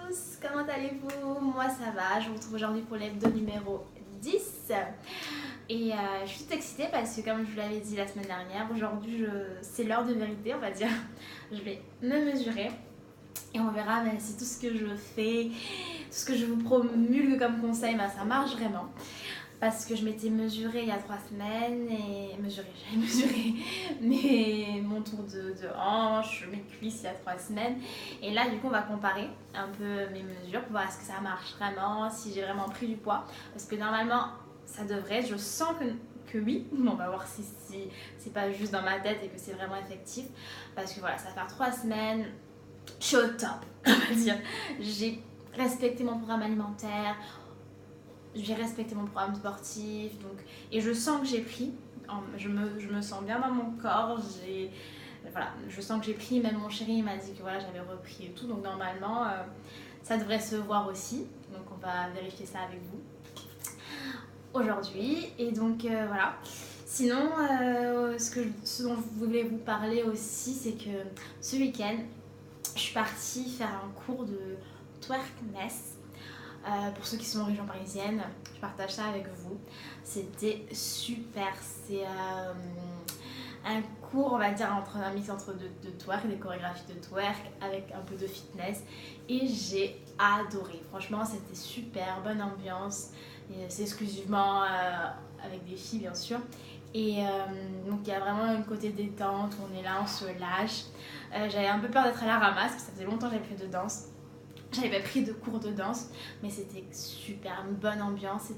tous, comment allez-vous? Moi ça va, je vous retrouve aujourd'hui pour l'hebdo numéro 10 et je suis toute excitée parce que comme je vous l'avais dit la semaine dernière, aujourd'hui c'est l'heure de vérité on va dire. Je vais me mesurer et on verra si tout ce que je fais, tout ce que je vous promulgue comme conseil, ça marche vraiment. Parce que je m'étais mesurée il y a 3 semaines et j'avais mesuré mon tour de hanche, mes cuisses il y a 3 semaines. Et là, du coup, on va comparer un peu mes mesures pour voir est-ce que ça marche vraiment, si j'ai vraiment pris du poids. Parce que normalement, ça devrait, je sens que oui. On va voir si c'est pas juste dans ma tête et que c'est vraiment effectif. Parce que voilà, ça va faire 3 semaines, je suis au top, on va dire. J'ai respecté mon programme alimentaire. J'ai respecté mon programme sportif et je sens que j'ai pris, je me sens bien dans mon corps, je sens que j'ai pris, même mon chéri m'a dit que voilà, j'avais repris et tout, donc normalement ça devrait se voir aussi, donc on va vérifier ça avec vous aujourd'hui et donc voilà. Sinon ce dont je voulais vous parler aussi, c'est que ce week-end je suis partie faire un cours de twerkness. Pour ceux qui sont en région parisienne, je partage ça avec vous. C'était super. C'est un cours, on va dire, un mix entre de twerk, des chorégraphies de twerk avec un peu de fitness. Et j'ai adoré. Franchement, c'était super, bonne ambiance. C'est exclusivement avec des filles, bien sûr. Et donc, il y a vraiment un côté détente. On est là, on se lâche. J'avais un peu peur d'être à la ramasse, parce que ça faisait longtemps que j'avais fait de danse. J'avais pas pris de cours de danse, mais c'était super, une bonne ambiance.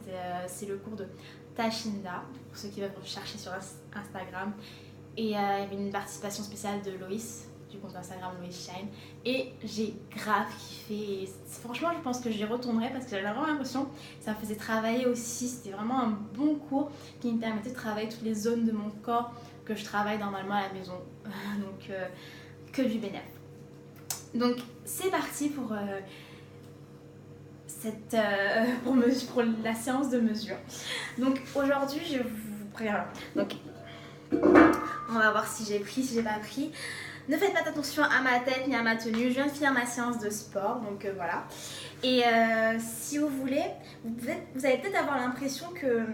C'est le cours de Tashinda, pour ceux qui veulent chercher sur Instagram. Et il y avait une participation spéciale de Loïs, du compte Instagram Loïs Shine. Et j'ai grave kiffé. Et franchement, je pense que j'y retournerai parce que j'avais vraiment l'impression que ça me faisait travailler aussi. C'était vraiment un bon cours qui me permettait de travailler toutes les zones de mon corps que je travaille normalement à la maison. Donc, que du bénéfice. Donc c'est parti pour la séance de mesure. Donc aujourd'hui je vous préviens. Donc on va voir si j'ai pris, si j'ai pas pris. Ne faites pas attention à ma tête ni à ma tenue. Je viens de finir ma séance de sport, donc voilà. Et si vous voulez, vous allez peut-être avoir l'impression que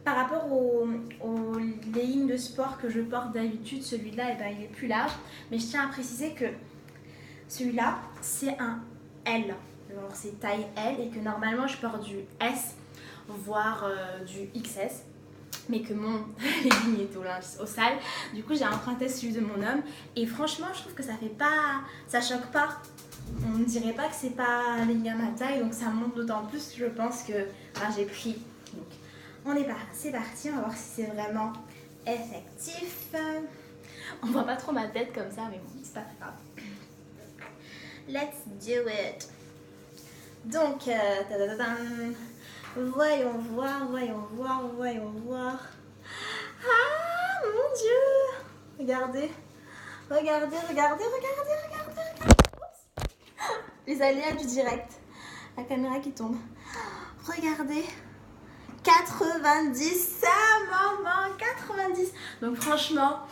par rapport aux leggings de sport que je porte d'habitude, celui-là il est plus large. Mais je tiens à préciser que celui-là, c'est un L, alors c'est taille L et que normalement je porte du S, voire du XS, mais que mon legging est au sale. Du coup, j'ai emprunté celui de mon homme et franchement, je trouve que ça choque pas. On ne dirait pas que c'est pas un legging à ma taille, donc ça montre d'autant plus que je pense que j'ai pris. Donc, c'est parti, on va voir si c'est vraiment effectif. On voit pas trop ma tête comme ça, mais bon, c'est pas grave. Let's do it. Donc, voyons voir. Ah, mon Dieu. Regardez. Oups. Les aléas du direct. La caméra qui tombe. Regardez. 90, ça maman, 90. Donc franchement,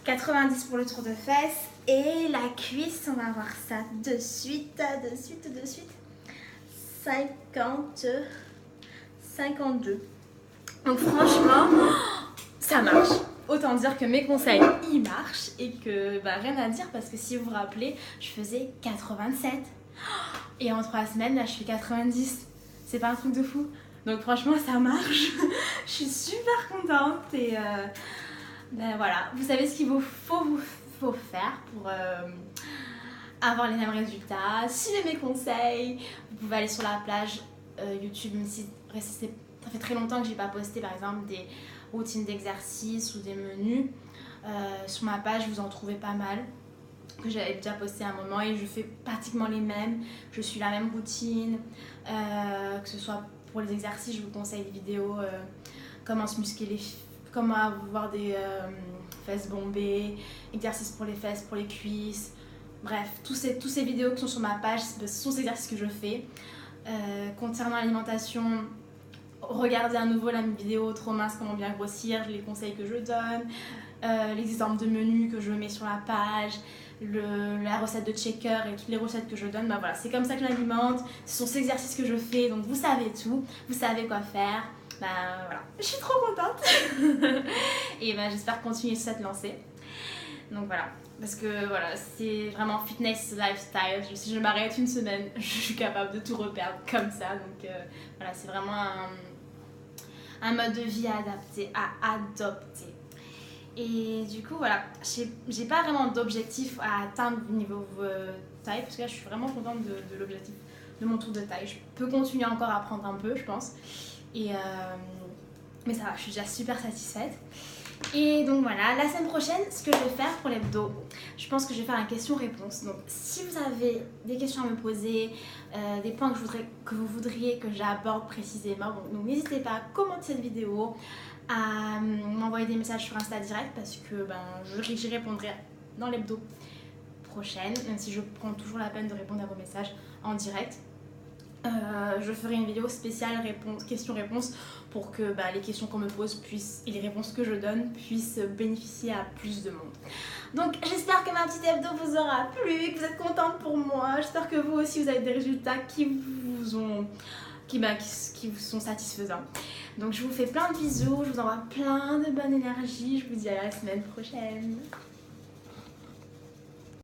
90 pour le tour de fesses. Et la cuisse, on va voir ça de suite. 52. Donc franchement, ça marche. Autant dire que mes conseils, ils marchent et que rien à dire parce que si vous vous rappelez, je faisais 87. Et en 3 semaines, là, je fais 90. C'est pas un truc de fou. Donc franchement, ça marche. Je suis super contente et voilà. Vous savez ce qu'il vous faut faire pour avoir les mêmes résultats. Suivez mes conseils. Vous pouvez aller sur la plage YouTube, même si ça fait très longtemps que j'ai pas posté par exemple des routines d'exercice ou des menus. Sur ma page, vous en trouvez pas mal que j'avais déjà posté à un moment et je fais pratiquement les mêmes. Je suis la même routine, que ce soit pour les exercices, je vous conseille des vidéos comment se muscler, comment avoir des fesses bombées, exercices pour les fesses, pour les cuisses. Bref, toutes ces vidéos qui sont sur ma page, ce sont ces exercices que je fais. Concernant l'alimentation, regardez à nouveau la vidéo trop mince, comment bien grossir, les conseils que je donne, les exemples de menus que je mets sur la page. la recette de shaker et toutes les recettes que je donne, bah voilà, c'est comme ça que je m'alimente, ce sont ces exercices que je fais, donc vous savez tout, vous savez quoi faire, bah voilà, je suis trop contente. Et bah j'espère continuer sur cette lancée. Donc voilà, parce que voilà, c'est vraiment fitness lifestyle. Si je m'arrête une semaine, je suis capable de tout reperdre comme ça. Donc voilà, c'est vraiment un mode de vie à adopter. Et du coup, voilà, j'ai pas vraiment d'objectif à atteindre au niveau taille, parce que là, je suis vraiment contente de l'objectif de mon tour de taille. Je peux continuer encore à apprendre un peu, je pense. Mais ça va, je suis déjà super satisfaite. Et donc voilà, la semaine prochaine, ce que je vais faire pour l'hebdo, je pense que je vais faire un question-réponse. Donc si vous avez des questions à me poser, des points que vous voudriez que j'aborde précisément, donc n'hésitez pas à commenter cette vidéo, à m'envoyer des messages sur Insta direct parce que j'y répondrai dans l'hebdo prochaine, même si je prends toujours la peine de répondre à vos messages en direct. Je ferai une vidéo spéciale questions-réponses pour que les questions qu'on me pose et les réponses que je donne puissent bénéficier à plus de monde. Donc j'espère que ma petite hebdo vous aura plu, que vous êtes contente pour moi. J'espère que vous aussi vous avez des résultats qui vous sont satisfaisants. Donc je vous fais plein de bisous, je vous envoie plein de bonne énergie. Je vous dis à la semaine prochaine.